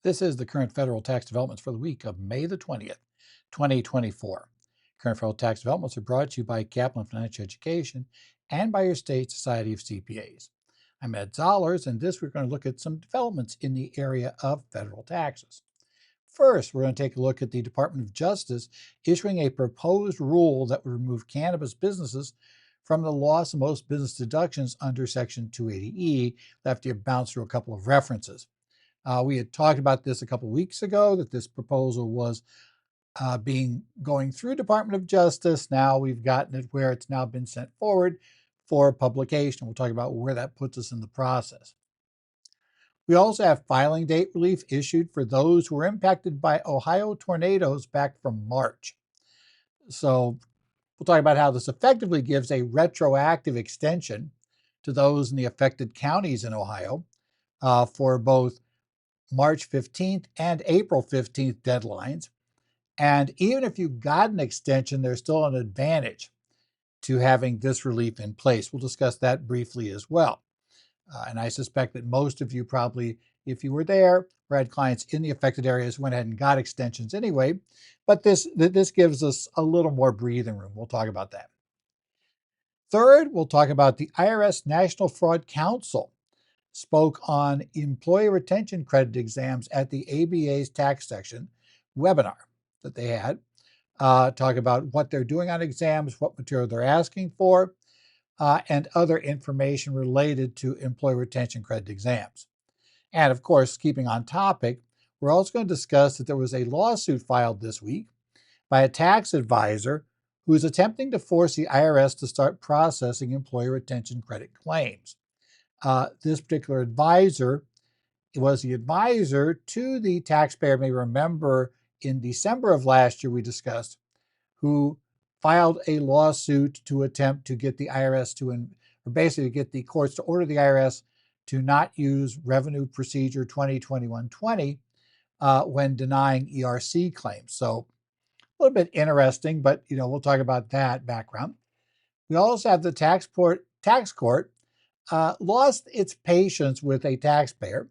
This is the current federal tax developments for the week of May the 20th, 2024. Current federal tax developments are brought to you by Kaplan Financial Education and by your state Society of CPAs. I'm Ed Zollers, and this we're going to look at some developments in the area of federal taxes. First, we're going to take a look at the Department of Justice issuing a proposed rule that would remove cannabis businesses from the loss of most business deductions under Section 280E. After you bounce through a couple of references. We had talked about this a couple of weeks ago, that this proposal was going through Department of Justice. Now we've gotten it where it's now been sent forward for publication. We'll talk about where that puts us in the process. We also have filing date relief issued for those who were impacted by Ohio tornadoes back from March. So we'll talk about how this effectively gives a retroactive extension to those in the affected counties in Ohio for both March 15th and April 15th deadlines. And even if you got an extension, there's still an advantage to having this relief in place. We'll discuss that briefly as well. And I suspect that most of you probably, if you were there or had clients in the affected areas, went ahead and got extensions anyway. But this gives us a little more breathing room. We'll talk about that. Third, we'll talk about the IRS National Fraud Counsel spoke on employee retention credit exams at the ABA's tax section webinar that they had. Talk about what they're doing on exams, what material they're asking for, and other information related to employee retention credit exams. And of course, keeping on topic, we're also going to discuss that there was a lawsuit filed this week by a tax advisor who is attempting to force the IRS to start processing employee retention credit claims. This particular advisor was the advisor to the taxpayer, may remember in December of last year we discussed, who filed a lawsuit to attempt to get the IRS or basically get the courts to order the IRS to not use Revenue Procedure 2021-20 when denying ERC claims. So a little bit interesting, but we'll talk about that background. We also have the tax court lost its patience with a taxpayer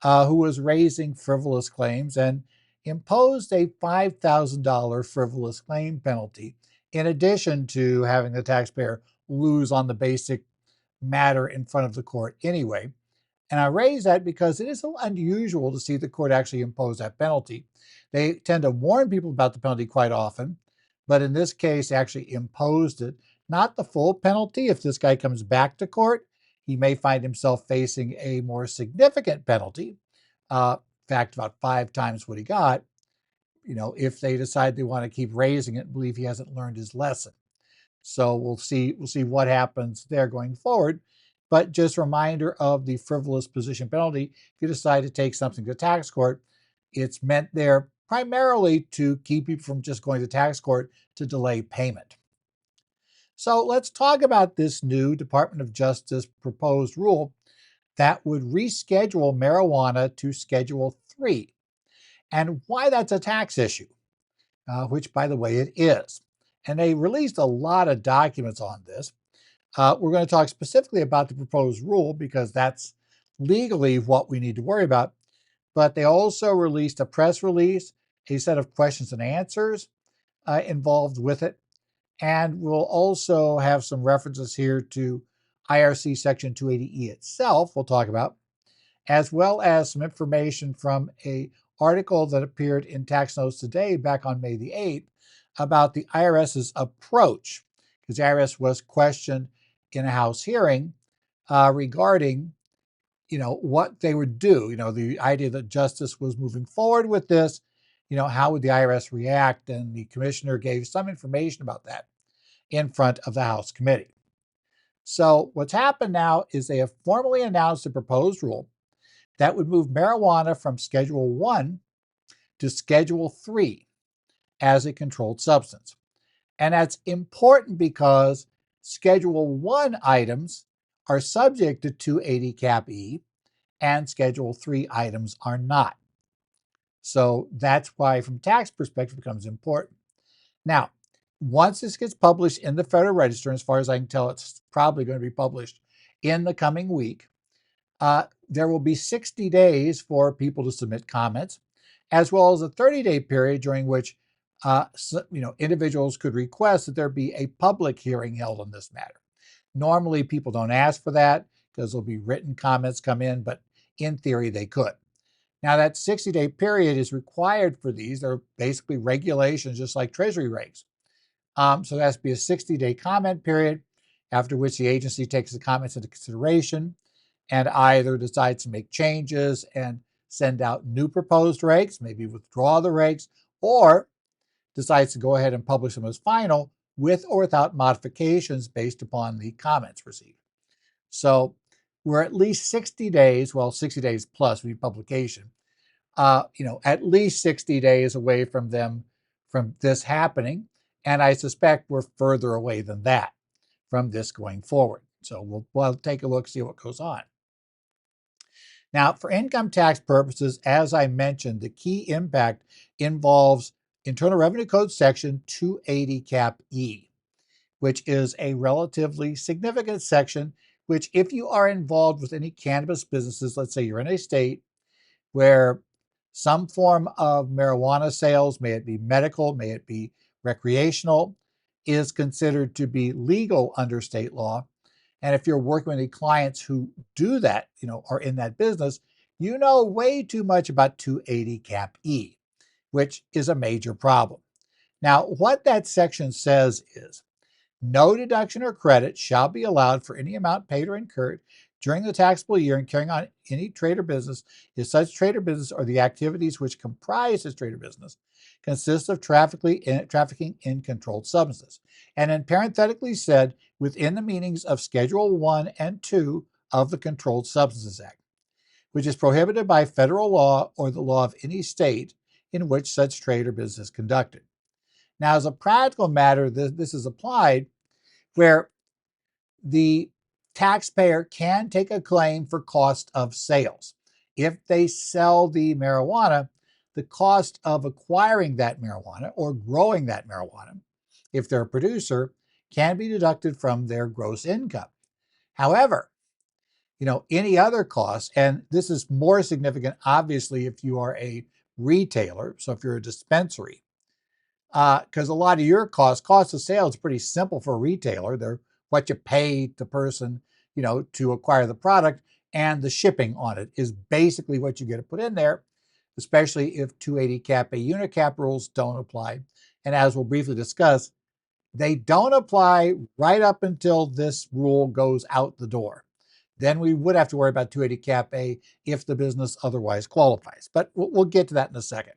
who was raising frivolous claims and imposed a $5,000 frivolous claim penalty, in addition to having the taxpayer lose on the basic matter in front of the court anyway. And I raise that because it is unusual to see the court actually impose that penalty. They tend to warn people about the penalty quite often, but in this case, actually imposed it. Not the full penalty. If this guy comes back to court, he may find himself facing a more significant penalty. In fact, about 5 times what he got, if they decide they want to keep raising it and believe he hasn't learned his lesson. So we'll see what happens there going forward. But just a reminder of the frivolous position penalty. If you decide to take something to tax court, it's meant there primarily to keep you from just going to tax court to delay payment. So let's talk about this new Department of Justice proposed rule that would reschedule marijuana to Schedule 3 and why that's a tax issue, which, by the way, it is. And they released a lot of documents on this. We're going to talk specifically about the proposed rule because that's legally what we need to worry about. But they also released a press release, a set of questions and answers involved with it. And we'll also have some references here to IRC Section 280E itself, we'll talk about, as well as some information from an article that appeared in Tax Notes Today back on May the 8th about the IRS's approach, because the IRS was questioned in a House hearing regarding, what they would do, the idea that justice was moving forward with this, how would the IRS react? And the commissioner gave some information about that in front of the House committee. So what's happened now is they have formally announced a proposed rule that would move marijuana from Schedule 1 to Schedule 3 as a controlled substance. And that's important because Schedule 1 items are subject to 280 Cap E and Schedule 3 items are not. So that's why, from a tax perspective, it becomes important. Now, once this gets published in the Federal Register, and as far as I can tell, it's probably going to be published in the coming week, there will be 60 days for people to submit comments, as well as a 30-day period during which individuals could request that there be a public hearing held on this matter. Normally, people don't ask for that because there'll be written comments come in, but in theory, they could. Now, that 60-day period is required for these. They're basically regulations, just like Treasury regs. So there has to be a 60-day comment period, after which the agency takes the comments into consideration and either decides to make changes and send out new proposed regs, maybe withdraw the regs, or decides to go ahead and publish them as final with or without modifications based upon the comments received. So we're at least 60 days, well, 60 days plus would be publication, at least 60 days away from this happening. And I suspect we're further away than that from this going forward. So we'll take a look, see what goes on. Now, for income tax purposes, as I mentioned, the key impact involves Internal Revenue Code Section 280 Cap E, which is a relatively significant section, which if you are involved with any cannabis businesses, let's say you're in a state where some form of marijuana sales, may it be medical, may it be recreational, is considered to be legal under state law. And if you're working with any clients who do that, are in that business, you know way too much about 280 Cap E, which is a major problem. Now, what that section says is, no deduction or credit shall be allowed for any amount paid or incurred during the taxable year in carrying on any trade or business if such trade or business or the activities which comprise this trade or business consist of trafficking in controlled substances. And then parenthetically said, within the meanings of Schedule 1 and 2 of the Controlled Substances Act, which is prohibited by federal law or the law of any state in which such trade or business is conducted. Now, as a practical matter, this is applied where the taxpayer can take a claim for cost of sales. If they sell the marijuana, the cost of acquiring that marijuana or growing that marijuana, if they're a producer, can be deducted from their gross income. However, any other costs, and this is more significant, obviously, if you are a retailer, so if you're a dispensary, because a lot of your cost of sales is pretty simple for a retailer. They're what you pay the person, to acquire the product, and the shipping on it is basically what you get to put in there, especially if 280 Cap A unit cap rules don't apply. And as we'll briefly discuss, they don't apply right up until this rule goes out the door. Then we would have to worry about 280 Cap A if the business otherwise qualifies. But we'll get to that in a second.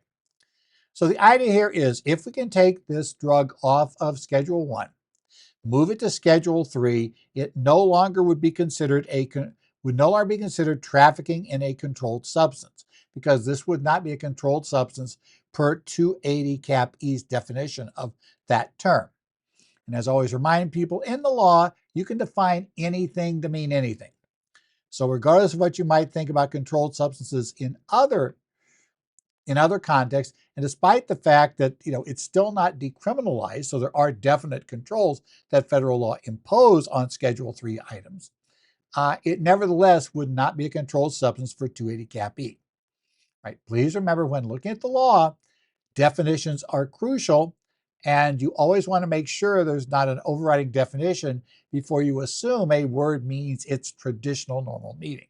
So the idea here is, if we can take this drug off of Schedule 1, move it to Schedule 3, it no longer would be considered trafficking in a controlled substance, because this would not be a controlled substance per 280 Cap E's definition of that term. And as I always remind people, in the law, you can define anything to mean anything. So regardless of what you might think about controlled substances in other contexts, and despite the fact that it's still not decriminalized, so there are definite controls that federal law impose on Schedule 3 items, it nevertheless would not be a controlled substance for 280 Cap E. Right? Please remember, when looking at the law, definitions are crucial, and you always want to make sure there's not an overriding definition before you assume a word means its traditional normal meaning.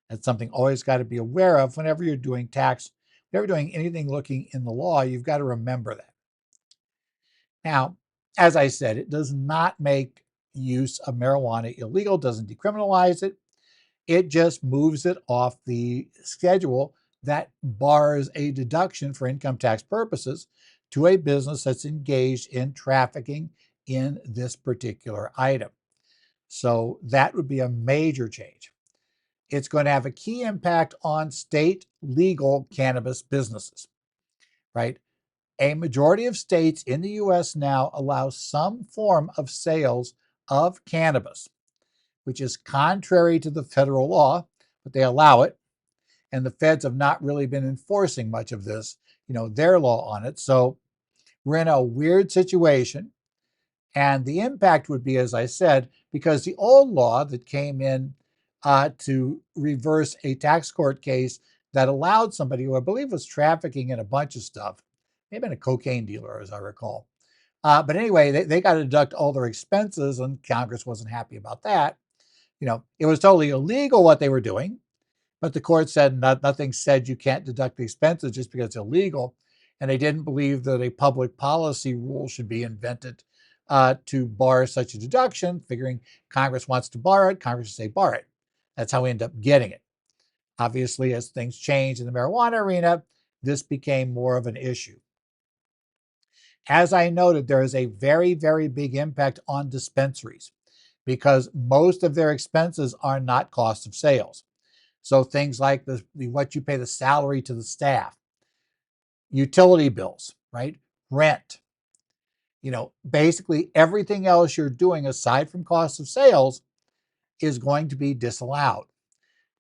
That's something always got to be aware of whenever you're doing tax. Whenever you're doing anything looking in the law, you've got to remember that. Now, as I said, it does not make use of marijuana illegal, doesn't decriminalize it. It just moves it off the schedule that bars a deduction for income tax purposes to a business that's engaged in trafficking in this particular item. So that would be a major change. It's going to have a key impact on state legal cannabis businesses, right? A majority of states in the U.S. now allow some form of sales of cannabis, which is contrary to the federal law, but they allow it. And the feds have not really been enforcing much of this, their law on it. So we're in a weird situation. And the impact would be, as I said, because the old law that came in to reverse a tax court case that allowed somebody who I believe was trafficking in a bunch of stuff, maybe a cocaine dealer, as I recall. But anyway, they got to deduct all their expenses, and Congress wasn't happy about that. It was totally illegal what they were doing, but the court said nothing said you can't deduct the expenses just because it's illegal. And they didn't believe that a public policy rule should be invented to bar such a deduction, figuring Congress wants to bar it, Congress should say bar it. That's how we end up getting it. Obviously, as things changed in the marijuana arena, this became more of an issue. As I noted, there is a very, very big impact on dispensaries because most of their expenses are not cost of sales. So things like what you pay the salary to the staff, utility bills, right? Rent, basically everything else you're doing aside from cost of sales is going to be disallowed.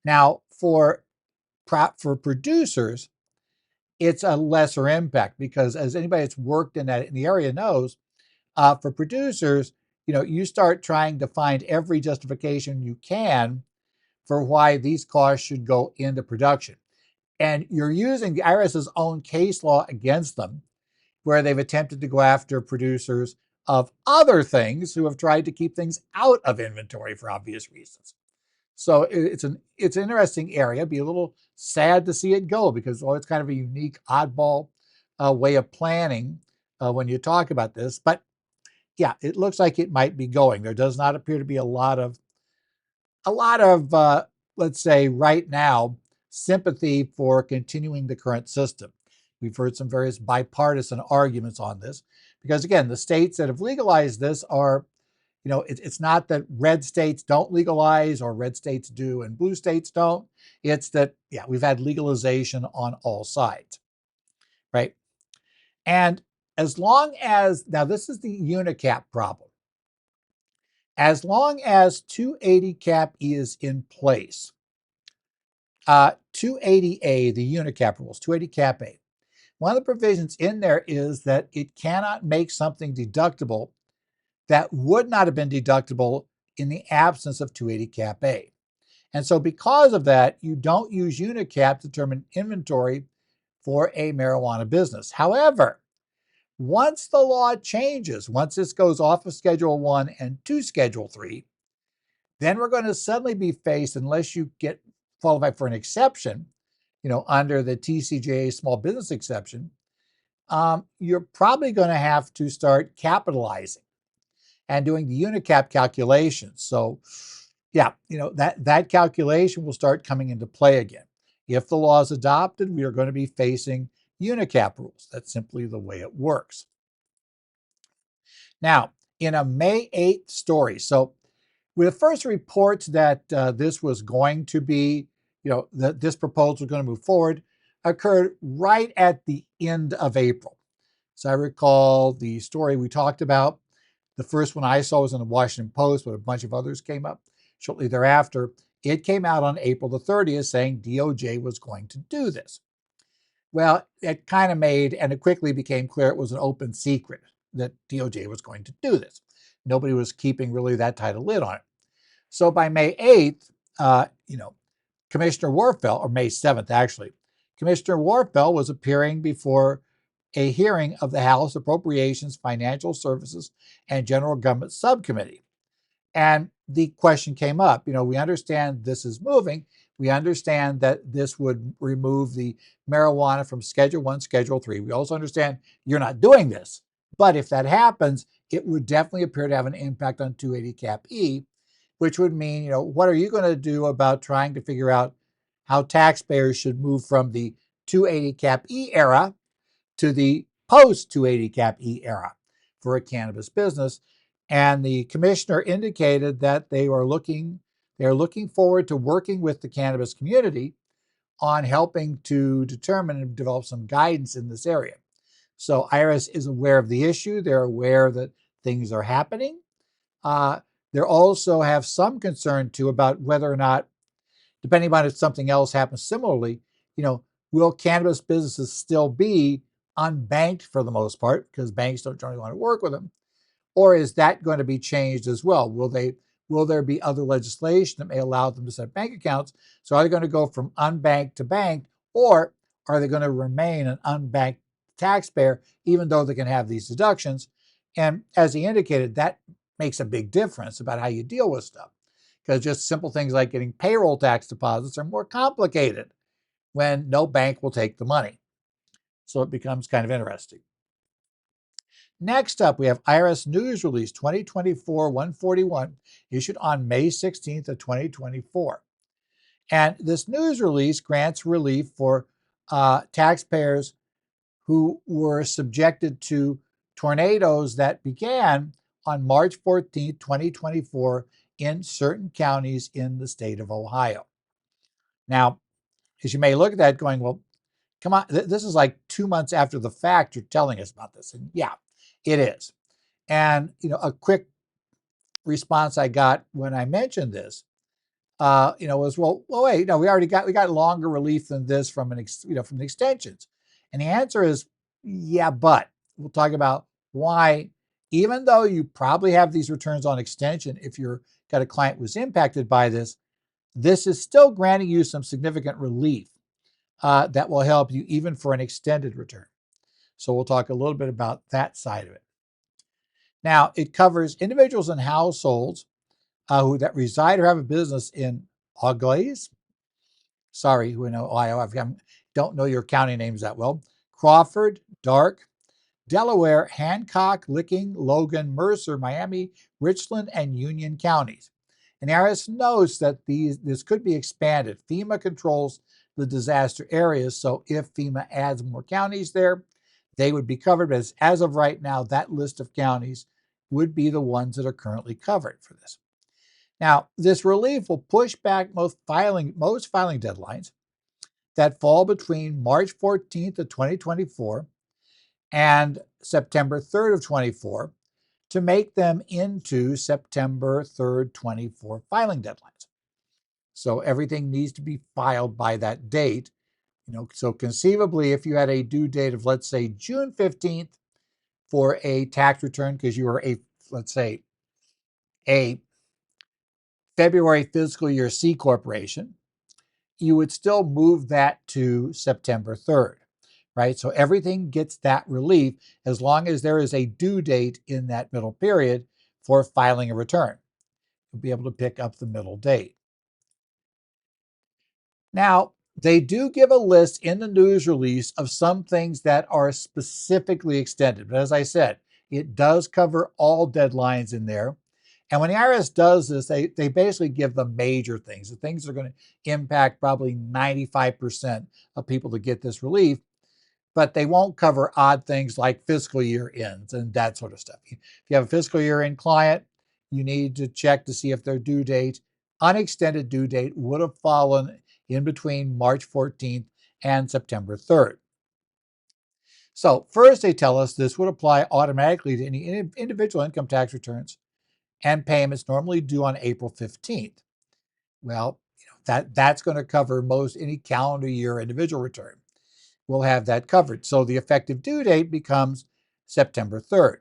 Now, for producers, it's a lesser impact because, as anybody that's worked in the area knows, for producers, you start trying to find every justification you can for why these costs should go into production. And you're using the IRS's own case law against them, where they've attempted to go after producers of other things who have tried to keep things out of inventory for obvious reasons. So it's an interesting area. Be a little sad to see it go because it's kind of a unique, oddball way of planning when you talk about this. But yeah, it looks like it might be going. There does not appear to be a lot of let's say right now, sympathy for continuing the current system. We've heard some various bipartisan arguments on this because, again, the states that have legalized this are, it's not that red states don't legalize or red states do and blue states don't. It's that, yeah, we've had legalization on all sides, right? And as long as, now this is the unicap problem. As long as 280 cap is in place, 280A, the unicap rules, 280 cap A, one of the provisions in there is that it cannot make something deductible that would not have been deductible in the absence of 280 cap A. And so because of that, you don't use unicap to determine inventory for a marijuana business. However, once the law changes, once this goes off of Schedule 1 and to Schedule 3, then we're going to suddenly be faced, unless you get qualified for an exception, under the TCJA small business exception, you're probably going to have to start capitalizing and doing the unicap calculations. So yeah, that calculation will start coming into play again. If the law is adopted, we are going to be facing unicap rules. That's simply the way it works. Now, in a May 8th story, so with the first reports that this was going to be, that this proposal was going to move forward, occurred right at the end of April. So I recall the story we talked about. The first one I saw was in the Washington Post, but a bunch of others came up shortly thereafter. It came out on April the 30th saying DOJ was going to do this. Well, it kind of made, and it quickly became clear it was an open secret that DOJ was going to do this. Nobody was keeping really that tight a lid on it. So by May 8th, Commissioner Warfel, or May 7th actually, Commissioner Warfel was appearing before a hearing of the House Appropriations, Financial Services, and General Government Subcommittee. And the question came up, we understand this is moving. We understand that this would remove the marijuana from Schedule 1, Schedule 3. We also understand you're not doing this. But if that happens, it would definitely appear to have an impact on 280 cap E, which would mean, what are you going to do about trying to figure out how taxpayers should move from the 280 cap E era to the post 280 cap E era for a cannabis business? And the commissioner indicated that they are looking forward to working with the cannabis community on helping to determine and develop some guidance in this area. So IRS is aware of the issue. They're aware that things are happening. They also have some concern too about whether or not, depending on if something else happens similarly, will cannabis businesses still be unbanked for the most part because banks don't generally want to work with them? Or is that going to be changed as well? Will Will there be other legislation that may allow them to set bank accounts? So are they going to go from unbanked to banked, or are they going to remain an unbanked taxpayer even though they can have these deductions? And as he indicated, that makes a big difference about how you deal with stuff, because just simple things like getting payroll tax deposits are more complicated when no bank will take the money. So it becomes kind of interesting. Next up, we have IRS News Release 2024-141, issued on May 16th of 2024. And this news release grants relief for taxpayers who were subjected to tornadoes that began on March 14th, 2024 in certain counties in the state of Ohio. Now, as you may look at that going, well, come on, this is like 2 months after the fact you're telling us about this. And yeah, it is. And, a quick response I got when I mentioned this, was, well, wait, no, we got longer relief than this from from the extensions. And the answer is, yeah, but we'll talk about why, even though you probably have these returns on extension, if you're got a client who was impacted by this, this is still granting you some significant relief that will help you even for an extended return. So we'll talk a little bit about that side of it. Now, it covers individuals and households that reside or have a business in Auglaize. Sorry, who in Ohio, I don't know your county names that well. Crawford, Darke, Delaware, Hancock, Licking, Logan, Mercer, Miami, Richland, and Union counties. And the IRS notes that this could be expanded. FEMA controls the disaster areas, so if FEMA adds more counties there, they would be covered. But as of right now, that list of counties would be the ones that are currently covered for this. Now, this relief will push back most filing deadlines that fall between March 14th of 2024 and September 3rd of 24 to make them into September 3rd, 24 filing deadlines. So everything needs to be filed by that date. So conceivably, if you had a due date of, let's say, June 15th for a tax return, because you were let's say, a February fiscal year C corporation, you would still move that to September 3rd, right? So everything gets that relief as long as there is a due date in that middle period for filing a return. You'll be able to pick up the middle date. Now, they do give a list in the news release of some things that are specifically extended. But as I said, it does cover all deadlines in there. And when the IRS does this, they basically give the major things, the things that are going to impact probably 95% of people to get this relief. But they won't cover odd things like fiscal year ends and that sort of stuff. If you have a fiscal year end client, you need to check to see if their due date, unextended due date, would have fallen in between March 14th and September 3rd. So first, they tell us this would apply automatically to any individual income tax returns and payments normally due on April 15th. Well, that's going to cover most any calendar year individual return. We'll have that covered. So the effective due date becomes September 3rd.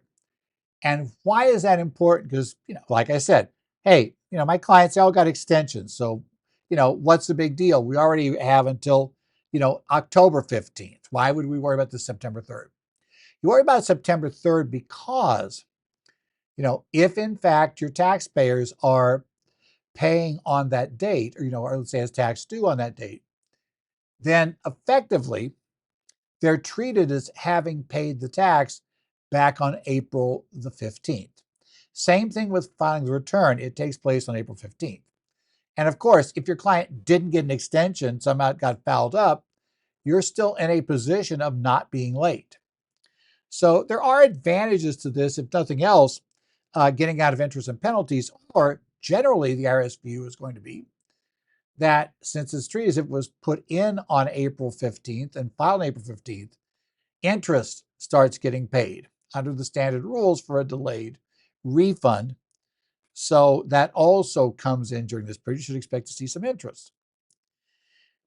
And why is that important? Because, like I said, hey, my clients all got extensions. So, what's the big deal? We already have until, October 15th. Why would we worry about the September 3rd? You worry about September 3rd because, if in fact your taxpayers are paying on that date, or let's say as tax due on that date, then effectively they're treated as having paid the tax back on April the 15th. Same thing with filing the return. It takes place on April 15th. And of course, if your client didn't get an extension, somehow it got fouled up, you're still in a position of not being late. So there are advantages to this, if nothing else, getting out of interest and penalties, or generally the IRS view is going to be that since it's treated as if it was put in on April 15th and filed on April 15th, interest starts getting paid under the standard rules for a delayed refund. So that also comes in during this period. You should expect to see some interest.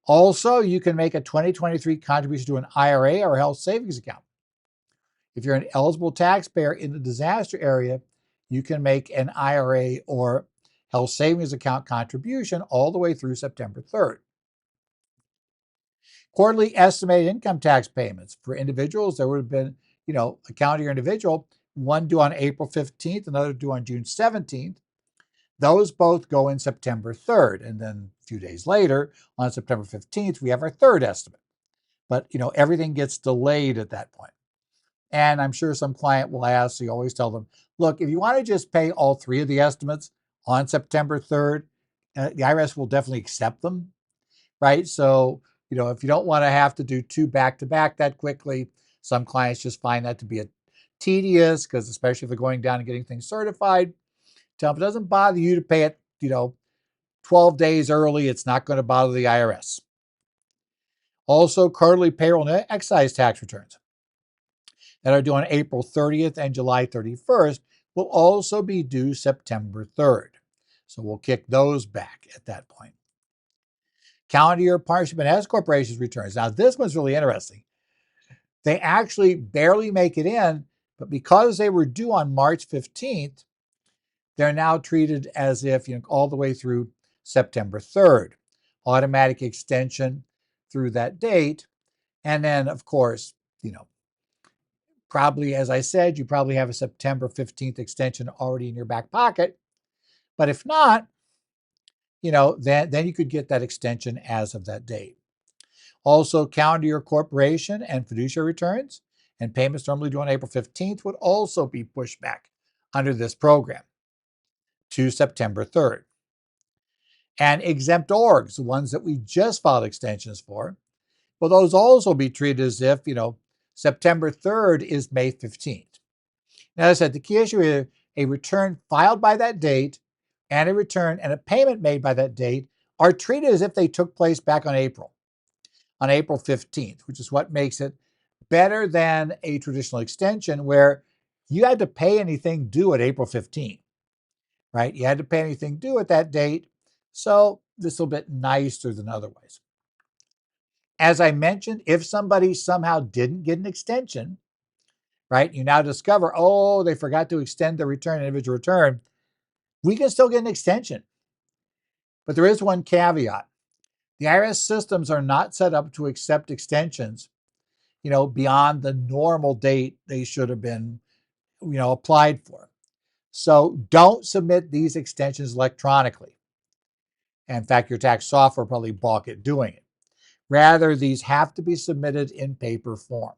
Also, you can make a 2023 contribution to an IRA or health savings account. If you're an eligible taxpayer in the disaster area, you can make an IRA or health savings account contribution all the way through September 3rd. Quarterly estimated income tax payments for individuals, there would have been, a calendar year individual, one due on April 15th, another due on June 17th. Those both go in September 3rd. And then a few days later, on September 15th, we have our third estimate. But, everything gets delayed at that point. And I'm sure some client will ask, so you always tell them, look, if you want to just pay all three of the estimates on September 3rd, the IRS will definitely accept them, right? So, if you don't want to have to do two back-to-back that quickly, some clients just find that to be tedious, because especially if they're going down and getting things certified, tell them it doesn't bother you to pay it, 12 days early. It's not going to bother the IRS. Also, quarterly payroll and excise tax returns that are due on April 30th and July 31st will also be due September 3rd. So we'll kick those back at that point. Calendar year partnership and S corporations returns. Now, this one's really interesting. They actually barely make it in, but because they were due on March 15th, they're now treated as if, all the way through September 3rd. Automatic extension through that date. And then, of course, probably, as I said, you probably have a September 15th extension already in your back pocket. But if not, then you could get that extension as of that date. Also, calendar year corporation and fiduciary returns and payments normally due on April 15th would also be pushed back under this program to September 3rd. And exempt orgs, the ones that we just filed extensions for, will those also be treated as if, September 3rd is May 15th. Now, as I said, the key issue is a return filed by that date and a return and a payment made by that date are treated as if they took place back on April 15th, which is what makes it better than a traditional extension where you had to pay anything due at April 15th, right? You had to pay anything due at that date. So this is a bit nicer than otherwise. As I mentioned, if somebody somehow didn't get an extension, right, you now discover, they forgot to extend the return, individual return, we can still get an extension. But there is one caveat. The IRS systems are not set up to accept extensions, beyond the normal date they should have been, applied for. So don't submit these extensions electronically. In fact, your tax software will probably balk at doing it. Rather, these have to be submitted in paper form.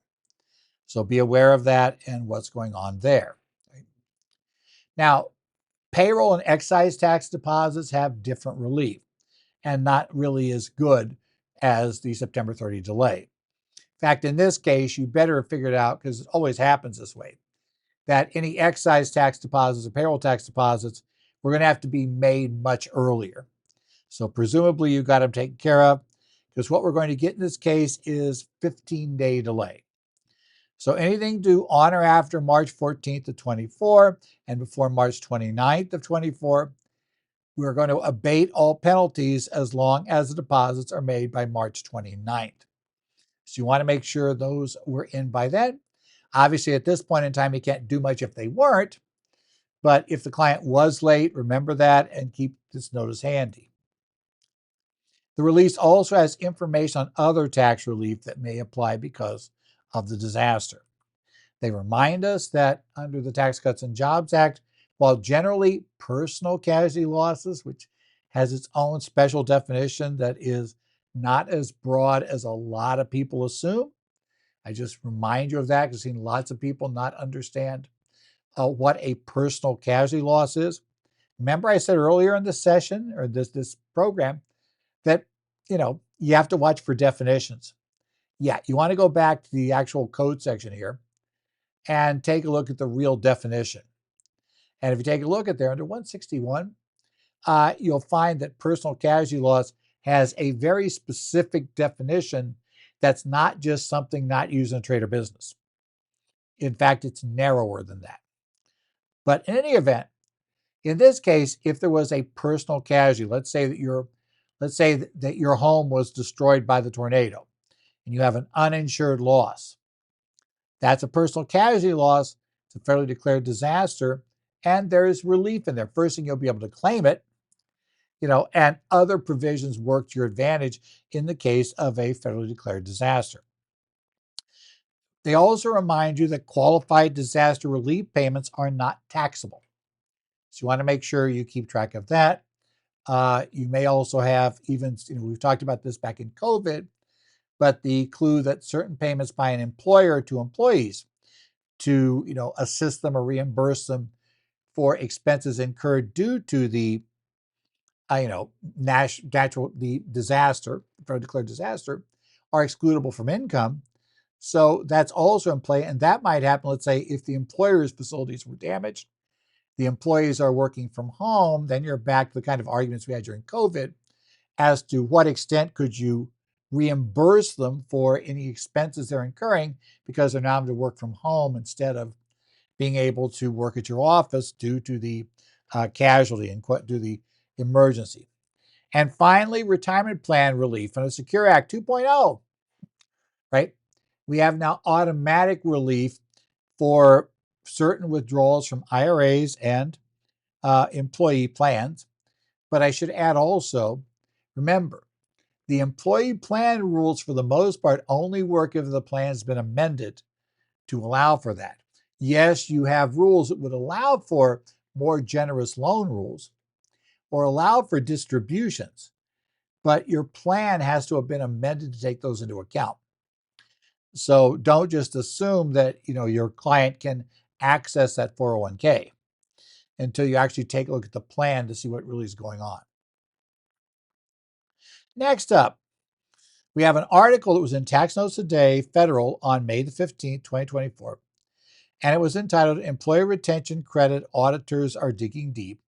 So be aware of that and what's going on there. Now, payroll and excise tax deposits have different relief and not really as good as the September 30 delay. In fact, in this case, you better figure it out, because it always happens this way, that any excise tax deposits or payroll tax deposits were going to have to be made much earlier. So presumably you got them taken care of, because what we're going to get in this case is 15-day delay. So anything due on or after March 14th of 24 and before March 29th of 24, we're going to abate all penalties as long as the deposits are made by March 29th. So you want to make sure those were in by then. Obviously, at this point in time, you can't do much if they weren't. But if the client was late, remember that and keep this notice handy. The release also has information on other tax relief that may apply because of the disaster. They remind us that under the Tax Cuts and Jobs Act, while generally personal casualty losses, which has its own special definition that is not as broad as a lot of people assume, I just remind you of that because I've seen lots of people not understand what a personal casualty loss is. Remember I said earlier in the session or this program that, you have to watch for definitions. Yeah, you want to go back to the actual code section here and take a look at the real definition. And if you take a look at there under 161, you'll find that personal casualty loss has a very specific definition that's not just something not used in trade or business. In fact, it's narrower than that. But in any event, in this case, if there was a personal casualty, let's say that your home was destroyed by the tornado and you have an uninsured loss, that's a personal casualty loss. It's a federally declared disaster, and there's relief in there. First thing, you'll be able to claim it, and other provisions work to your advantage in the case of a federally declared disaster. They also remind you that qualified disaster relief payments are not taxable. So you want to make sure you keep track of that. You may also have even, we've talked about this back in COVID, but the clue that certain payments by an employer to employees to, assist them or reimburse them for expenses incurred due to the, the disaster, federally declared disaster, are excludable from income. So that's also in play. And that might happen, let's say, if the employer's facilities were damaged, the employees are working from home, then you're back to the kind of arguments we had during COVID as to what extent could you reimburse them for any expenses they're incurring because they're now able to work from home instead of being able to work at your office due to the casualty and due to the emergency. And finally, retirement plan relief under Secure Act 2.0, right? We have now automatic relief for certain withdrawals from IRAs and employee plans. But I should add also, remember, the employee plan rules for the most part only work if the plan has been amended to allow for that. Yes, you have rules that would allow for more generous loan rules or allow for distributions, but your plan has to have been amended to take those into account. So don't just assume that your client can access that 401k until you actually take a look at the plan to see what really is going on. Next up, we have an article that was in Tax Notes Today, Federal, on May the 15th, 2024, and it was entitled Employee Retention Credit Auditors Are Digging Deep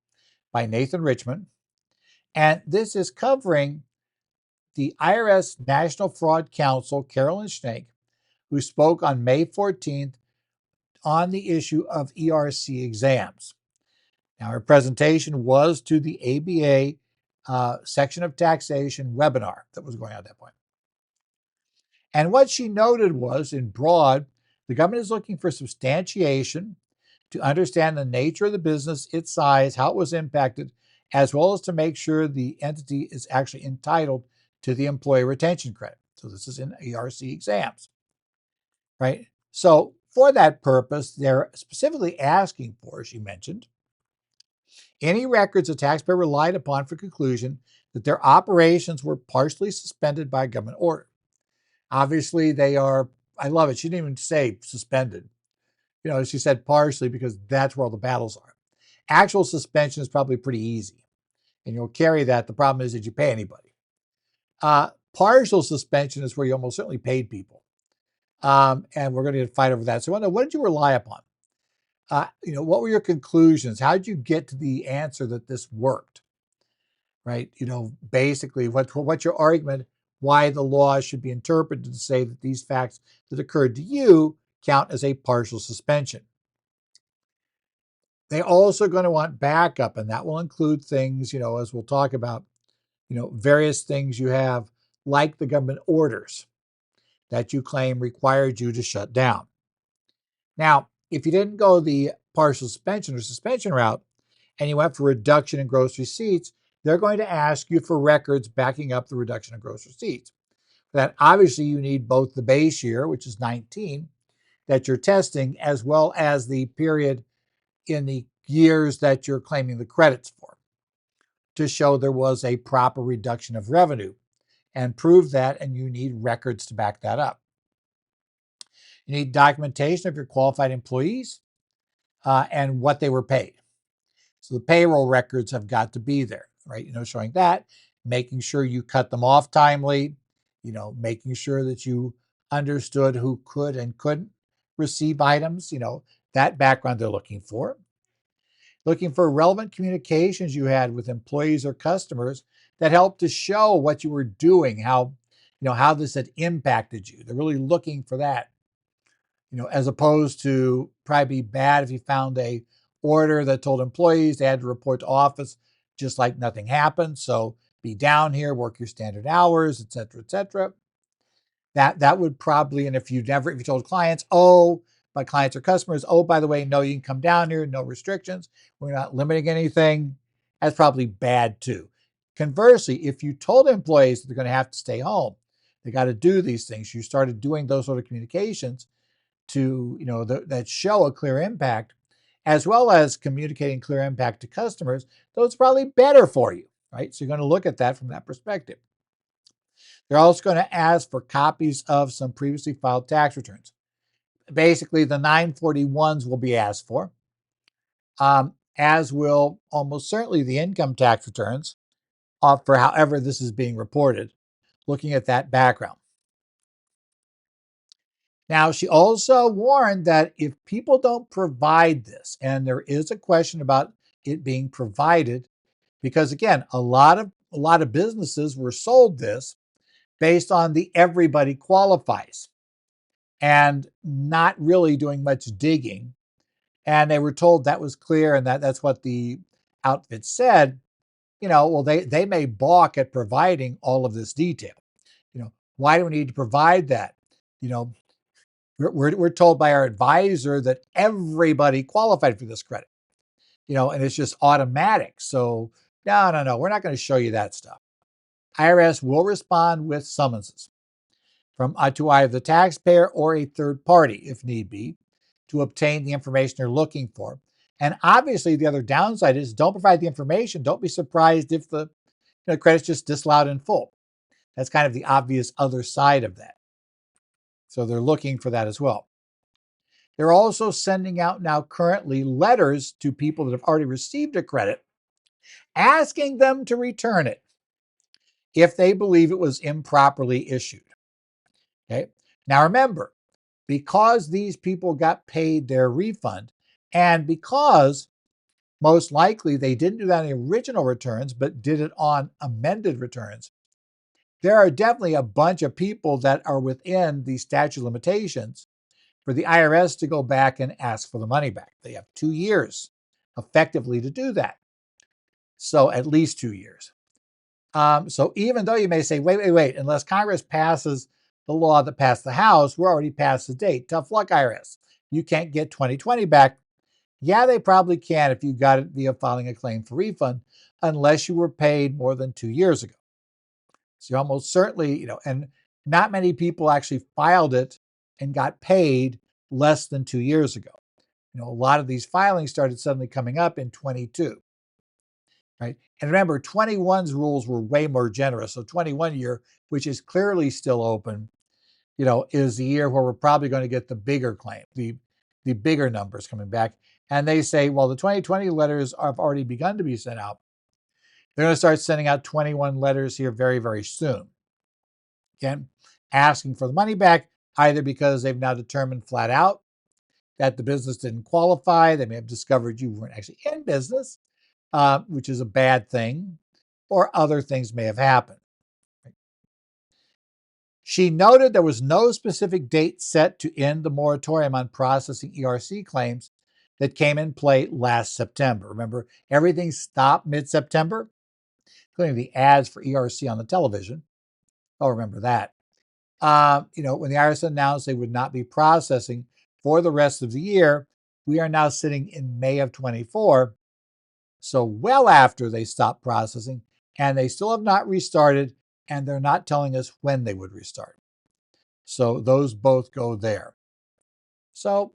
by Nathan Richmond. And this is covering the IRS National Fraud Counsel, Carolyn Schnake, who spoke on May 14th on the issue of ERC exams. Now, her presentation was to the ABA section of taxation webinar that was going on at that point. And what she noted was, in broad, the government is looking for substantiation to understand the nature of the business, its size, how it was impacted, as well as to make sure the entity is actually entitled to the employee retention credit. So this is in ERC exams, right? So for that purpose, they're specifically asking for, as she mentioned, any records a taxpayer relied upon for conclusion that their operations were partially suspended by a government order. Obviously, they are, I love it. She didn't even say suspended. She said partially because that's where all the battles are. Actual suspension is probably pretty easy, and you'll carry that. The problem is, did you pay anybody? Partial suspension is where you almost certainly paid people. And we're going to fight over that. So I want to know, what did you rely upon? What were your conclusions? How did you get to the answer that this worked? Right? Basically, what's your argument why the law should be interpreted to say that these facts that occurred to you count as a partial suspension? They're also going to want backup, and that will include things, as we'll talk about, various things you have, like the government orders that you claim required you to shut down. Now, if you didn't go the partial suspension or suspension route, and you went for reduction in gross receipts, they're going to ask you for records backing up the reduction in gross receipts. For that, obviously, you need both the base year, which is 19, that you're testing, as well as the period in the years that you're claiming the credits for, to show there was a proper reduction of revenue, and prove that, and you need records to back that up. You need documentation of your qualified employees and what they were paid. So the payroll records have got to be there, right? Showing that, making sure you cut them off timely, making sure that you understood who could and couldn't receive items, that background they're looking for. Looking for relevant communications you had with employees or customers that helped to show what you were doing, how this had impacted you. They're really looking for that, as opposed to probably be bad if you found a order that told employees they had to report to office just like nothing happened. So be down here, work your standard hours, et cetera, et cetera. That would probably, and if you told clients, my clients or customers, by the way, no, you can come down here, no restrictions, we're not limiting anything, that's probably bad too. Conversely, if you told employees that they're going to have to stay home, they got to do these things, you started doing those sort of communications to, that show a clear impact, as well as communicating clear impact to customers, those are probably better for you, right? So you're going to look at that from that perspective. They're also going to ask for copies of some previously filed tax returns. Basically, the 941s will be asked for, as will almost certainly the income tax returns for however this is being reported, looking at that background. Now, she also warned that if people don't provide this, and there is a question about it being provided, because again, a lot of businesses were sold this based on the everybody qualifies and not really doing much digging. And they were told that was clear and that's what the outfit said. Well, they may balk at providing all of this detail. Why do we need to provide that? We're told by our advisor that everybody qualified for this credit, and it's just automatic. So no, we're not going to show you that stuff. IRS will respond with summonses to either the taxpayer or a third party, if need be, to obtain the information they're looking for. And obviously, the other downside is don't provide the information. Don't be surprised if the credit's just disallowed in full. That's kind of the obvious other side of that. So they're looking for that as well. They're also sending out now currently letters to people that have already received a credit, asking them to return it if they believe it was improperly issued. Okay. Now remember, because these people got paid their refund, and because most likely they didn't do that on the original returns, but did it on amended returns, there are definitely a bunch of people that are within the statute of limitations for the IRS to go back and ask for the money back. They have 2 years effectively to do that. So at least 2 years. So even though you may say, wait, unless Congress passes the law that passed the House, we're already past the date. Tough luck, IRS. You can't get 2020 back. Yeah, they probably can if you got it via filing a claim for refund, unless you were paid more than 2 years ago. So you almost certainly, and not many people actually filed it and got paid less than 2 years ago. A lot of these filings started suddenly coming up in 22, right? And remember, 21's rules were way more generous. So 21 year, which is clearly still open, is the year where we're probably going to get the bigger claim, the bigger numbers coming back. And they say, well, the 2020 letters have already begun to be sent out. They're going to start sending out 21 letters here very, very soon. Again, asking for the money back, either because they've now determined flat out that the business didn't qualify. They may have discovered you weren't actually in business, which is a bad thing, or other things may have happened. She noted there was no specific date set to end the moratorium on processing ERC claims that came in play last September. Remember, everything stopped mid-September, including the ads for ERC on the television. Oh, remember that. When the IRS announced they would not be processing for the rest of the year, we are now sitting in May of 24. So well after they stopped processing, and they still have not restarted, and they're not telling us when they would restart. So those both go there. So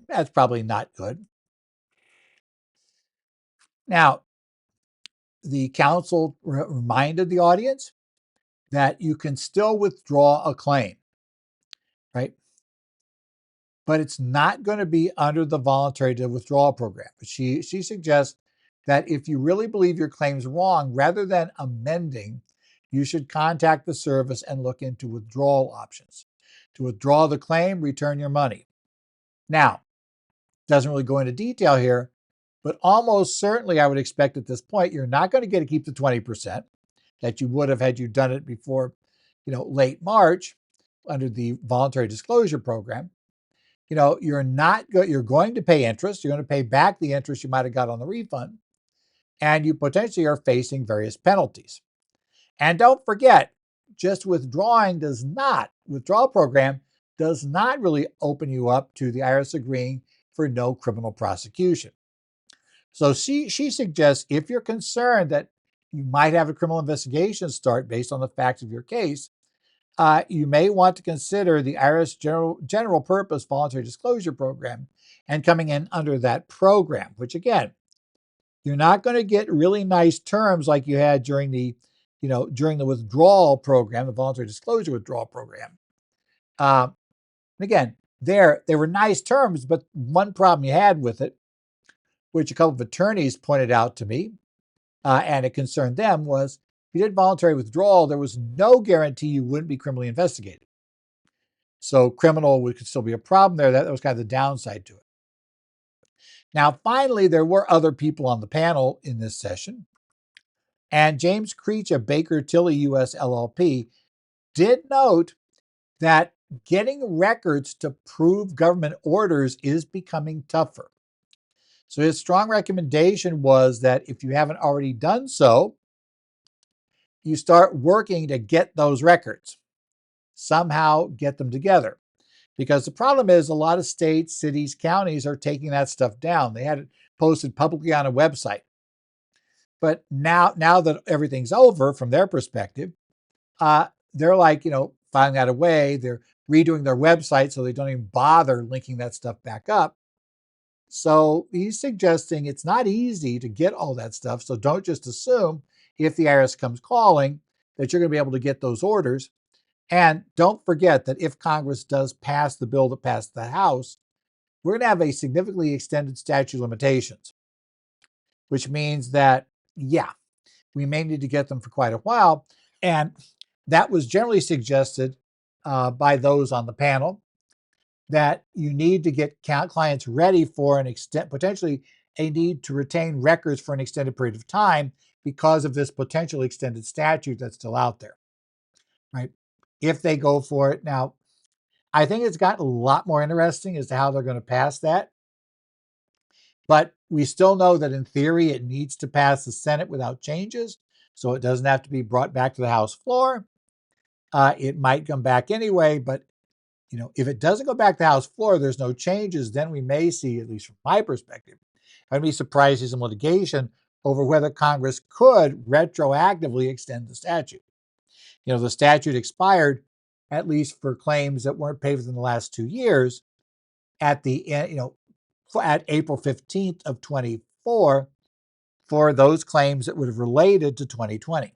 that's probably not good. Now, the counsel reminded the audience that you can still withdraw a claim, right? But it's not going to be under the voluntary withdrawal program. She suggests that if you really believe your claim's wrong, rather than amending, you should contact the service and look into withdrawal options. To withdraw the claim, return your money. Now, doesn't really go into detail here, but almost certainly I would expect at this point, you're not going to get to keep the 20% that you would have had you done it before, late March under the voluntary disclosure program. You're going to pay interest. You're going to pay back the interest you might have got on the refund, and you potentially are facing various penalties. And don't forget, just withdrawal program does not really open you up to the IRS agreeing for no criminal prosecution. So she suggests if you're concerned that you might have a criminal investigation start based on the facts of your case, you may want to consider the IRS General Purpose Voluntary Disclosure Program and coming in under that program, which again, you're not going to get really nice terms like you had during the withdrawal program, the voluntary disclosure withdrawal program. And again, they were nice terms, but one problem you had with it, which a couple of attorneys pointed out to me, and it concerned them, was if you did voluntary withdrawal, there was no guarantee you wouldn't be criminally investigated. So criminal could still be a problem there. That was kind of the downside to it. Now, finally, there were other people on the panel in this session. And James Creech of Baker Tilly US LLP did note that getting records to prove government orders is becoming tougher. So his strong recommendation was that if you haven't already done so, you start working to get those records. Somehow get them together. Because the problem is a lot of states, cities, counties are taking that stuff down. They had it posted publicly on a website. But now that everything's over from their perspective, they're like, filing that away. They're redoing their website so they don't even bother linking that stuff back up. So he's suggesting it's not easy to get all that stuff. So don't just assume if the IRS comes calling that you're going to be able to get those orders. And don't forget that if Congress does pass the bill that passed the House, we're going to have a significantly extended statute of limitations, which means that, we may need to get them for quite a while. And that was generally suggested by those on the panel, that you need to get clients ready for potentially a need to retain records for an extended period of time because of this potential extended statute that's still out there, right? If they go for it. Now, I think it's gotten a lot more interesting as to how they're going to pass that. But we still know that in theory, it needs to pass the Senate without changes. So it doesn't have to be brought back to the House floor. It might come back anyway, but if it doesn't go back to the House floor, there's no changes, then we may see, at least from my perspective, I'd be surprised to see some litigation over whether Congress could retroactively extend the statute. The statute expired, at least for claims that weren't paid within the last 2 years, at the end, at April 15th of 24 for those claims that would have related to 2020.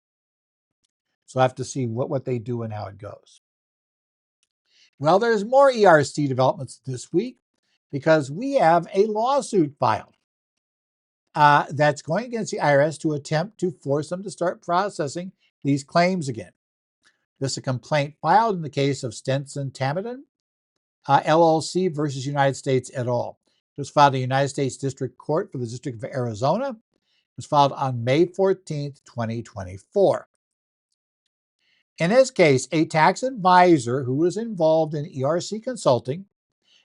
So I have to see what they do and how it goes. Well, there's more ERC developments this week because we have a lawsuit filed that's going against the IRS to attempt to force them to start processing these claims again. This is a complaint filed in the case of Stenson Tamadon, LLC versus United States et al. It was filed in the United States District Court for the District of Arizona. It was filed on May 14th, 2024. In this case, a tax advisor who was involved in ERC consulting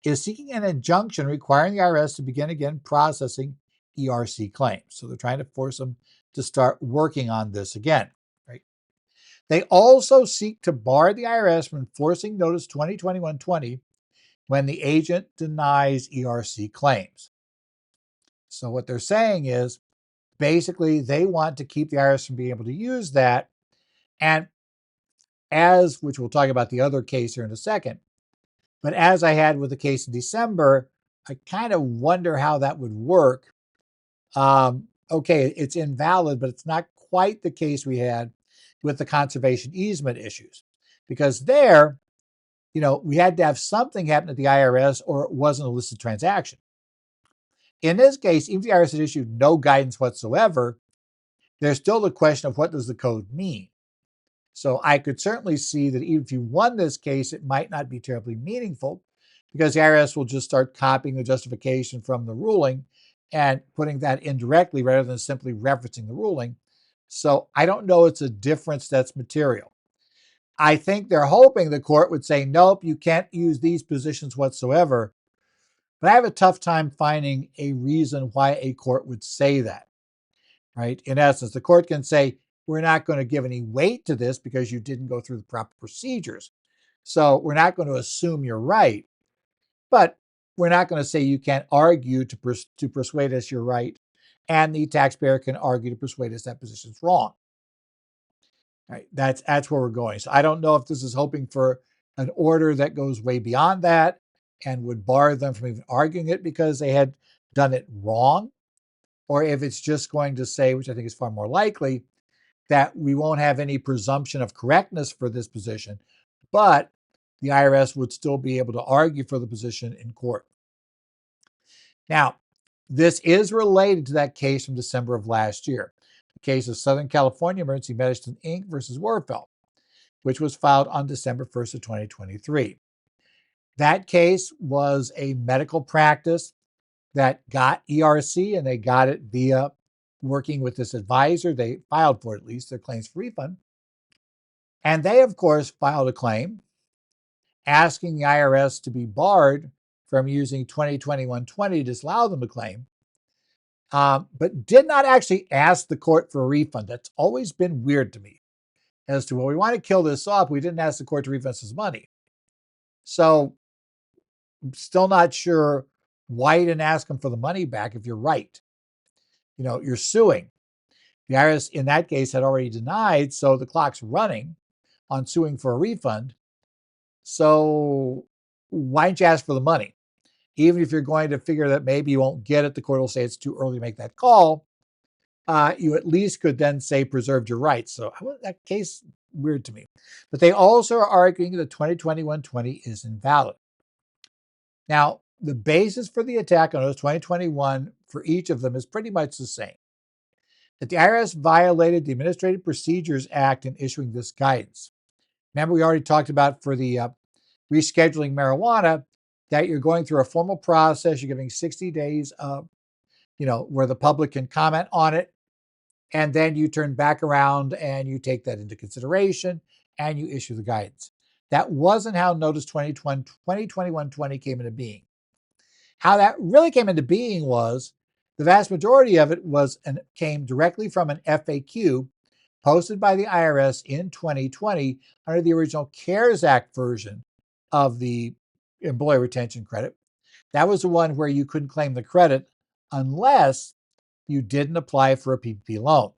is seeking an injunction requiring the IRS to begin again processing ERC claims. So they're trying to force them to start working on this again, right? They also seek to bar the IRS from enforcing Notice 2021-20 when the agent denies ERC claims. So what they're saying is, basically, they want to keep the IRS from being able to use that. And which we'll talk about the other case here in a second, but as I had with the case in December, I kind of wonder how that would work. Okay, it's invalid, but it's not quite the case we had with the conservation easement issues. Because there, we had to have something happen at the IRS or it wasn't a listed transaction. In this case, even if the IRS had issued no guidance whatsoever, there's still the question of what does the code mean? So I could certainly see that even if you won this case, it might not be terribly meaningful because the IRS will just start copying the justification from the ruling and putting that indirectly rather than simply referencing the ruling. So I don't know it's a difference that's material. I think they're hoping the court would say, nope, you can't use these positions whatsoever. But I have a tough time finding a reason why a court would say that, right? In essence, the court can say, we're not going to give any weight to this because you didn't go through the proper procedures. So we're not going to assume you're right, but we're not going to say you can't argue to persuade us you're right and the taxpayer can argue to persuade us that position is wrong. Right? That's where we're going. So I don't know if this is hoping for an order that goes way beyond that and would bar them from even arguing it because they had done it wrong, or if it's just going to say, which I think is far more likely, that we won't have any presumption of correctness for this position, but the IRS would still be able to argue for the position in court. Now, this is related to that case from December of last year, the case of Southern California Emergency Medicine Inc. versus Warfeld, which was filed on December 1st of 2023. That case was a medical practice that got ERC, and they got it via working with this advisor. They filed for it, at least, their claims for refund. And they, of course, filed a claim asking the IRS to be barred from using 2021-20 to disallow them to claim, but did not actually ask the court for a refund. That's always been weird to me as to, well, we want to kill this off. We didn't ask the court to refund us his money. So I'm still not sure why you didn't ask him for the money back if you're right. You know, you're suing. The IRS in that case had already denied, so the clock's running on suing for a refund. So why didn't you ask for the money? Even if you're going to figure that maybe you won't get it, the court will say it's too early to make that call. You at least could then say preserved your rights. So that case, weird to me. But they also are arguing that 2021-20 is invalid. Now, the basis for the attack on those 2021 for each of them is pretty much the same. That the IRS violated the Administrative Procedures Act in issuing this guidance. Remember, we already talked about for the rescheduling marijuana that you're going through a formal process. You're giving 60 days of, where the public can comment on it. And then you turn back around and you take that into consideration and you issue the guidance. That wasn't how Notice 2021-20 came into being. How that really came into being was the vast majority of it came directly from an FAQ posted by the IRS in 2020 under the original CARES Act version of the employee retention credit. That was the one where you couldn't claim the credit unless you didn't apply for a PPP loan.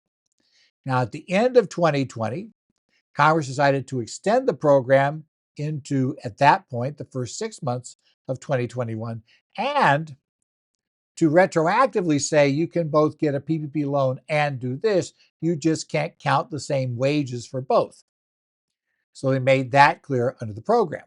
Now, at the end of 2020, Congress decided to extend the program into, at that point, the first 6 months of 2021, and to retroactively say you can both get a PPP loan and do this, you just can't count the same wages for both. So they made that clear under the program.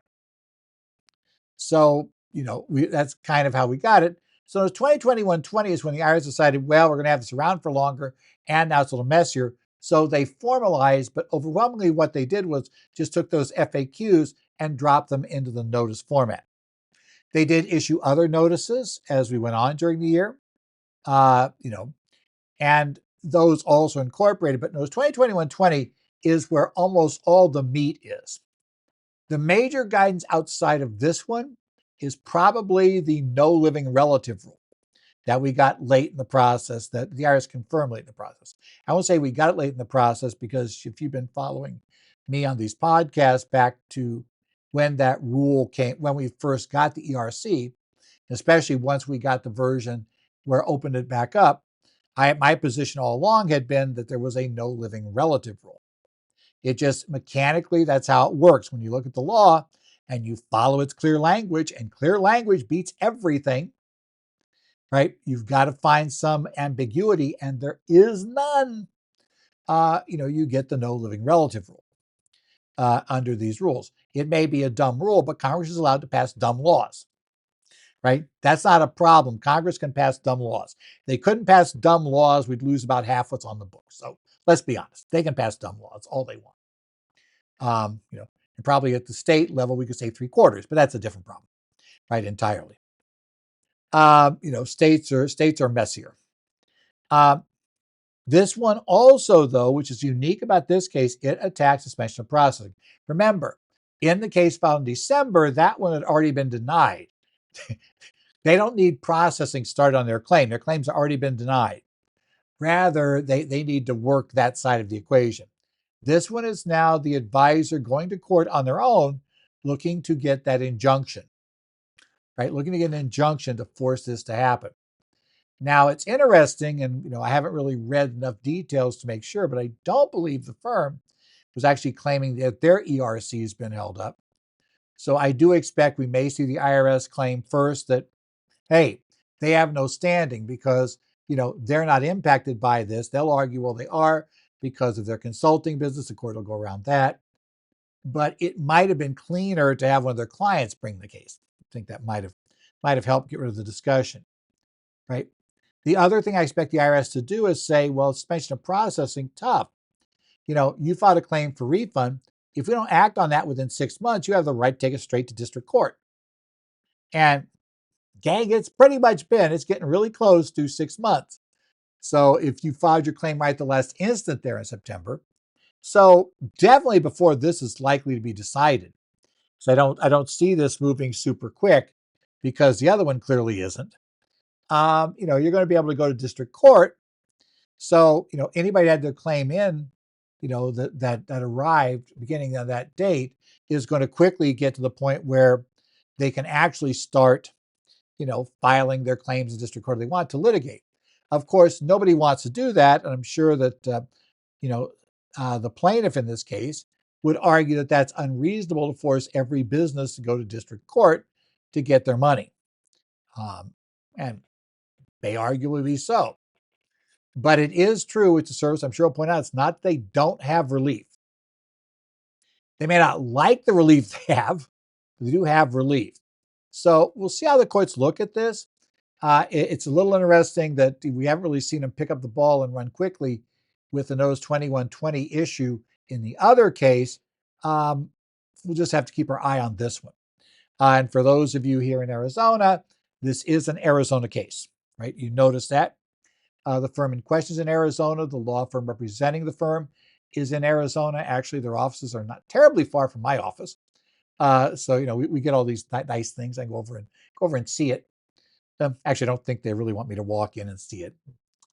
So, that's kind of how we got it. So it's 2021-20 is when the IRS decided, well, we're going to have this around for longer, and now it's a little messier. So they formalized, but overwhelmingly what they did was just took those FAQs and dropped them into the notice format. They did issue other notices as we went on during the year, and those also incorporated, but Notice 2021-20 is where almost all the meat is. The major guidance outside of this one is probably the no living relative rule that we got late in the process, that the IRS confirmed late in the process. I won't say we got it late in the process because if you've been following me on these podcasts back to when that rule came, when we first got the ERC, especially once we got the version where it opened it back up, my position all along had been that there was a no living relative rule. It just mechanically, that's how it works. When you look at the law and you follow its clear language, and clear language beats everything, right? You've got to find some ambiguity, and there is none. You get the no living relative rule under these rules. It may be a dumb rule, but Congress is allowed to pass dumb laws, right? That's not a problem. Congress can pass dumb laws. If they couldn't pass dumb laws, we'd lose about half what's on the books. So let's be honest. They can pass dumb laws, all they want. And probably at the state level, we could say 3/4, but that's a different problem, right? Entirely. States are messier. This one also, though, which is unique about this case, it attacks suspension of processing. Remember, in the case filed in December, that one had already been denied. They don't need processing started on their claim. Their claims have already been denied. Rather, they need to work that side of the equation. This one is now the advisor going to court on their own, looking to get that injunction, right? Looking to get an injunction to force this to happen. Now, it's interesting, and I haven't really read enough details to make sure, but I don't believe the firm was actually claiming that their ERC has been held up. So I do expect we may see the IRS claim first that, hey, they have no standing because, they're not impacted by this. They'll argue, well, they are because of their consulting business. The court will go around that. But it might have been cleaner to have one of their clients bring the case. I think that might have helped get rid of the discussion, right? The other thing I expect the IRS to do is say, well, suspension of processing, tough. You filed a claim for refund. If we don't act on that within 6 months, you have the right to take it straight to district court. And gang, it's getting really close to 6 months. So if you filed your claim right the last instant there in September, so definitely before this is likely to be decided. So I don't see this moving super quick because the other one clearly isn't. You're going to be able to go to district court. So, anybody that had their claim in, that arrived beginning of that date is going to quickly get to the point where they can actually start, filing their claims in district court they want to litigate. Of course, nobody wants to do that. And I'm sure that, the plaintiff in this case would argue that that's unreasonable to force every business to go to district court to get their money. And may arguably be so. But it is true, it's a service, I'm sure I'll point out, it's not that they don't have relief. They may not like the relief they have, but they do have relief. So we'll see how the courts look at this. It's a little interesting that we haven't really seen them pick up the ball and run quickly with the Notice 2120 issue in the other case. We'll just have to keep our eye on this one. And for those of you here in Arizona, this is an Arizona case, right? You notice that. The firm in question is in Arizona. The law firm representing the firm is in Arizona. Actually, their offices are not terribly far from my office. So we get all these nice things. I can go over and see it. Actually, I don't think they really want me to walk in and see it.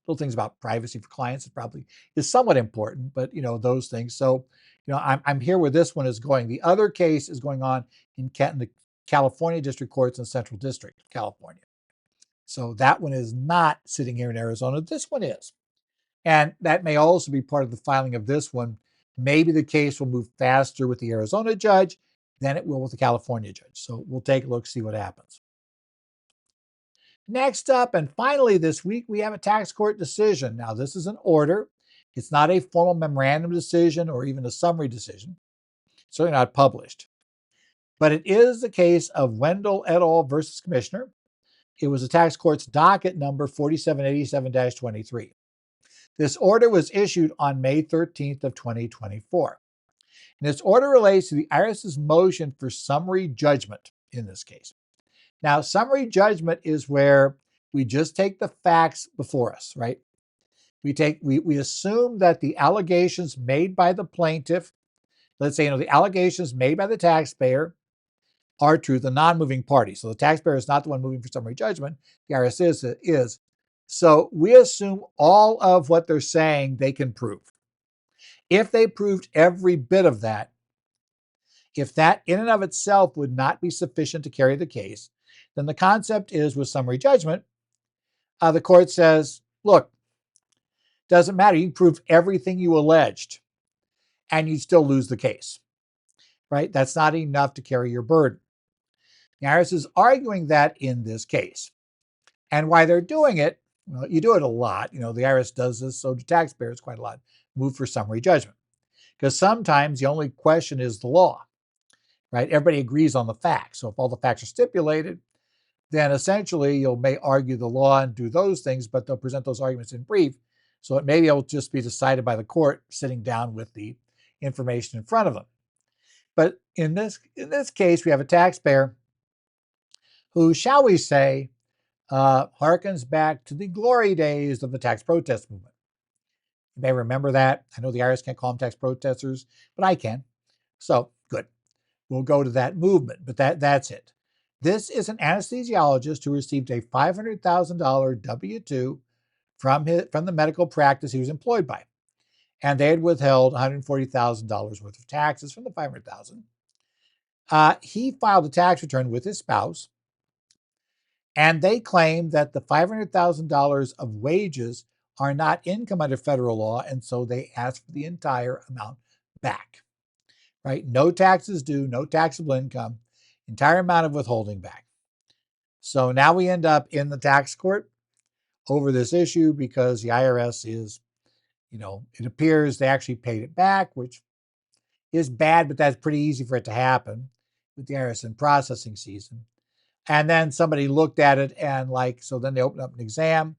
Little things about privacy for clients, it probably is somewhat important, but those things. So I'm here where this one is going. The other case is going on in the California District Courts in Central District of California. So that one is not sitting here in Arizona. This one is. And that may also be part of the filing of this one. Maybe the case will move faster with the Arizona judge than it will with the California judge. So we'll take a look, see what happens. Next up, and finally this week, we have a tax court decision. Now, this is an order. It's not a formal memorandum decision or even a summary decision. Certainly not published. But it is the case of Wendell et al. Versus Commissioner. It was the tax court's docket number 4787-23. This order was issued on May 13th of 2024. And this order relates to the IRS's motion for summary judgment in this case. Now, summary judgment is where we just take the facts before us, right? We assume that the allegations made by the plaintiff, let's say, the allegations made by the taxpayer are true, the non-moving party. So the taxpayer is not the one moving for summary judgment. The IRS is. So we assume all of what they're saying they can prove. If they proved every bit of that, if that in and of itself would not be sufficient to carry the case, then the concept is with summary judgment, the court says, look, doesn't matter. You can prove everything you alleged and you still lose the case, right? That's not enough to carry your burden. The IRS is arguing that in this case. And why they're doing it, well, you do it a lot. The IRS does this, so do taxpayers quite a lot, move for summary judgment. Because sometimes the only question is the law, right? Everybody agrees on the facts. So if all the facts are stipulated, then essentially you may argue the law and do those things, but they'll present those arguments in brief. So it may be able to just be decided by the court sitting down with the information in front of them. But in this case, we have a taxpayer who, shall we say, harkens back to the glory days of the tax protest movement. You may remember that. I know the IRS can't call them tax protesters, but I can. So good. We'll go to that movement, but that's it. This is an anesthesiologist who received a $500,000 W-2 from the medical practice he was employed by. And they had withheld $140,000 worth of taxes from the $500,000. He filed a tax return with his spouse. And they claim that the $500,000 of wages are not income under federal law, and so they ask for the entire amount back, right? No taxes due, no taxable income, entire amount of withholding back. So now we end up in the tax court over this issue because the IRS is, it appears they actually paid it back, which is bad, but that's pretty easy for it to happen with the IRS in processing season. And then somebody looked at it and so then they opened up an exam.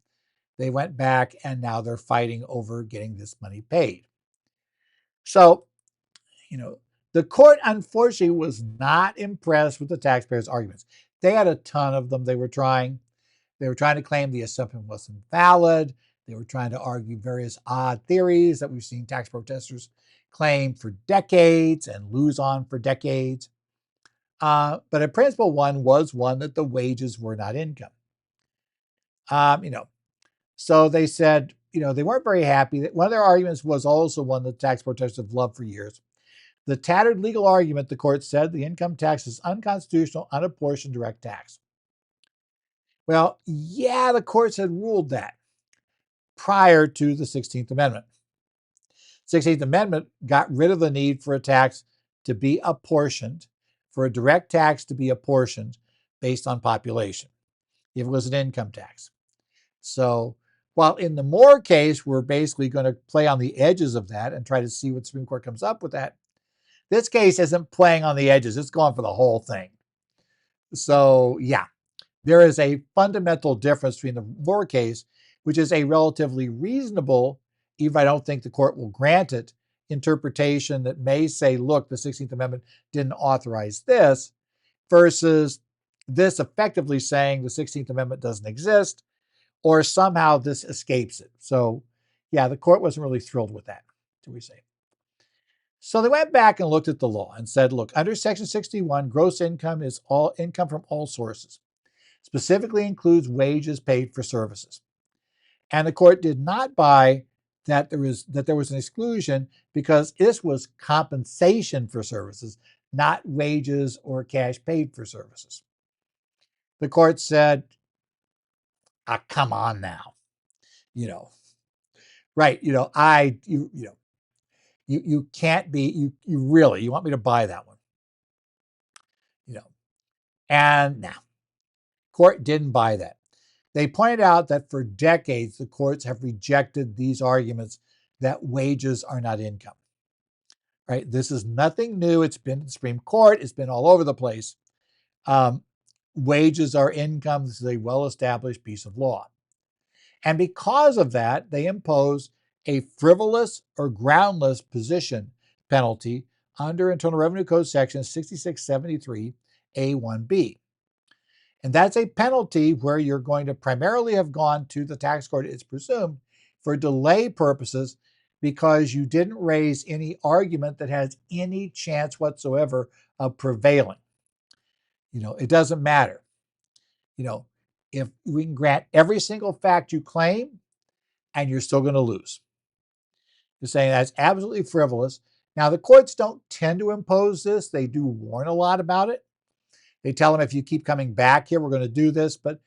They went back and now they're fighting over getting this money paid. So, the court unfortunately was not impressed with the taxpayers' arguments. They had a ton of them. They were trying to claim the assumption wasn't valid. They were trying to argue various odd theories that we've seen tax protesters claim for decades and lose on for decades. But a principal one was one that the wages were not income. So they said, they weren't very happy. That one of their arguments was also one that tax protesters have loved for years. The tattered legal argument, the court said, the income tax is unconstitutional, unapportioned direct tax. Well, yeah, the courts had ruled that prior to the 16th Amendment. 16th Amendment got rid of the need for a tax to be apportioned, for a direct tax to be apportioned based on population, if it was an income tax. So while in the Moore case, we're basically going to play on the edges of that and try to see what the Supreme Court comes up with that, this case isn't playing on the edges. It's going for the whole thing. So yeah, there is a fundamental difference between the Moore case, which is a relatively reasonable, even if I don't think the court will grant it, interpretation that may say, look, the 16th Amendment didn't authorize this, versus this effectively saying the 16th Amendment doesn't exist, or somehow this escapes it. So yeah, the court wasn't really thrilled with that, do we say. So they went back and looked at the law and said, look, under Section 61, gross income is all income from all sources, specifically includes wages paid for services. And the court did not buy that there was an exclusion because this was compensation for services, not wages or cash paid for services. The court said, come on now, right? You can't be, you want me to buy that one, and now court didn't buy that. They pointed out that for decades, the courts have rejected these arguments that wages are not income, right? This is nothing new. It's been in the Supreme Court. It's been all over the place. Wages are income. This is a well-established piece of law. And because of that, they impose a frivolous or groundless position penalty under Internal Revenue Code section 6673A1B. And that's a penalty where you're going to primarily have gone to the tax court, it's presumed, for delay purposes because you didn't raise any argument that has any chance whatsoever of prevailing. It doesn't matter. If we can grant every single fact you claim and you're still going to lose. You're saying that's absolutely frivolous. Now, the courts don't tend to impose this. They do warn a lot about it. They tell them, if you keep coming back here, we're going to do this. But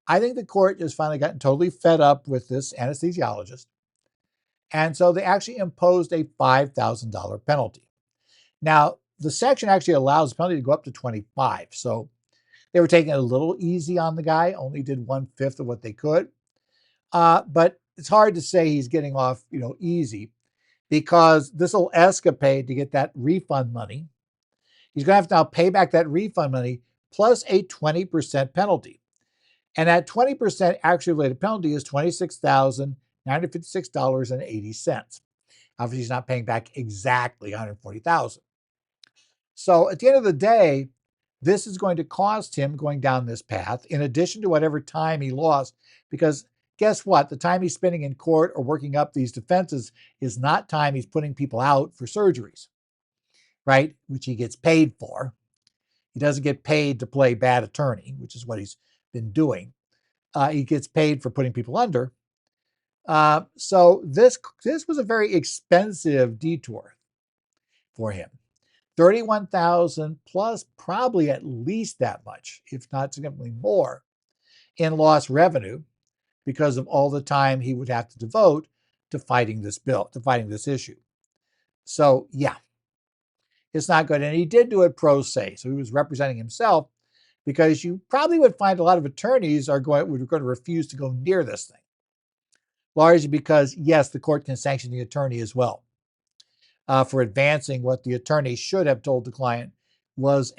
I think the court has finally gotten totally fed up with this anesthesiologist. And so they actually imposed a $5,000 penalty. Now, the section actually allows the penalty to go up to 25. So they were taking it a little easy on the guy, only did 1/5 of what they could. But it's hard to say he's getting off, easy, because this little escapade to get that refund money, he's going to have to now pay back that refund money plus a 20% penalty. And that 20% actually related penalty is $26,956.80. Obviously, he's not paying back exactly $140,000. So at the end of the day, this is going to cost him going down this path, in addition to whatever time he lost, because guess what? The time he's spending in court or working up these defenses is not time he's putting people out for surgeries, right? Which he gets paid for. He doesn't get paid to play bad attorney, which is what he's been doing. He gets paid for putting people under. So this was a very expensive detour for him. $31,000 plus probably at least that much, if not significantly more, in lost revenue because of all the time he would have to devote to fighting this bill, to fighting this issue. So yeah, it's not good. And he did do it pro se. So he was representing himself, because you probably would find a lot of attorneys would going to refuse to go near this thing. Largely because, yes, the court can sanction the attorney as well for advancing what the attorney should have told the client was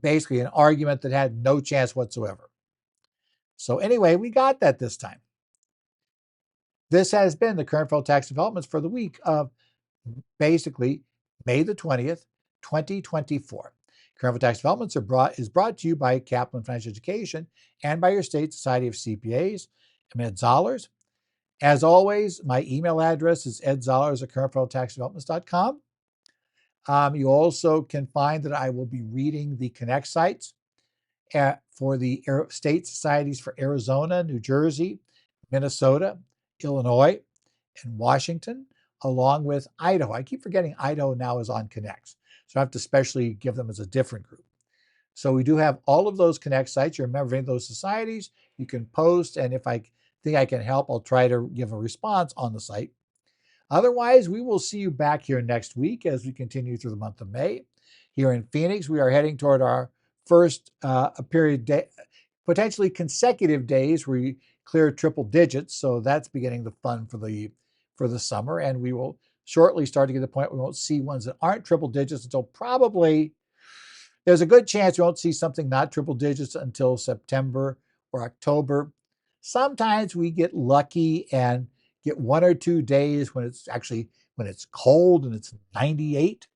basically an argument that had no chance whatsoever. So anyway, we got that this time. This has been the current federal tax developments for the week of basically May the 20th, 2024. Current federal tax developments is brought to you by Kaplan Financial Education and by your state Society of CPAs. I'm Ed Zollers. As always, my email address is edzollers@currentfederaltaxdevelopments.com. You also can find that I will be reading the Connect sites for the state societies for Arizona, New Jersey, Minnesota, Illinois, and Washington, along with Idaho. I keep forgetting Idaho now is on Connects, so I have to specially give them as a different group. So we do have all of those Connect sites. You remember any of those societies, you can post, and if I think I can help, I'll try to give a response on the site. Otherwise, we will see you back here next week as we continue through the month of May. Here in Phoenix, we are heading toward our first potentially consecutive days where we clear triple digits. So that's beginning the fun for the summer. And we will shortly start to get to the point we won't see ones that aren't triple digits until probably, there's a good chance we won't see something not triple digits until September or October. Sometimes we get lucky and get 1 or 2 days when it's cold and it's 98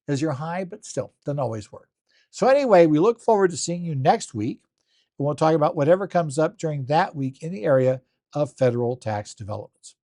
as your high, but still doesn't always work. So anyway, we look forward to seeing you next week, and we'll talk about whatever comes up during that week in the area of federal tax developments.